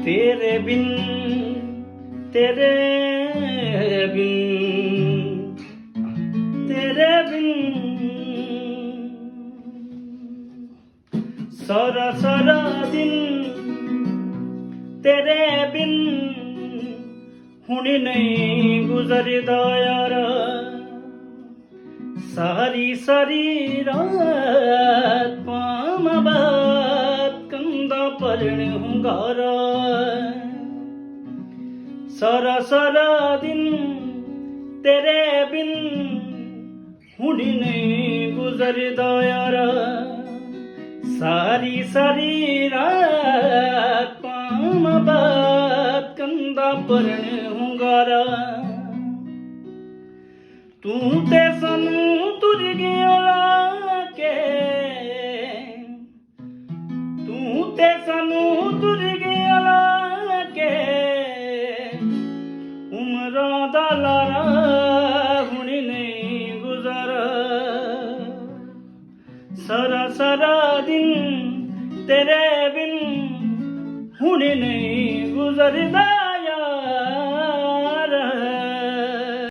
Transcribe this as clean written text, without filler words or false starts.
तेरे बिन तेरे बिन तेरे बिन सारा सारा दिन तेरे बिन हुणी नहीं गुजरदा यारा सारी सारी रात पामा बात कंधा भरण hunगारा सारा सारा दिन तेरे बिन हुणी नहीं गुजरदा यारा सारी सारी रात पामा बात कंधा भरण hunगारा तू ते सानू तुर गया के तू ते सानू तुर गया के उमरां दा लारा हुणी नहीं गुजारा सारा सारा दिन तेरे बिन हुणी नहीं गुजरदा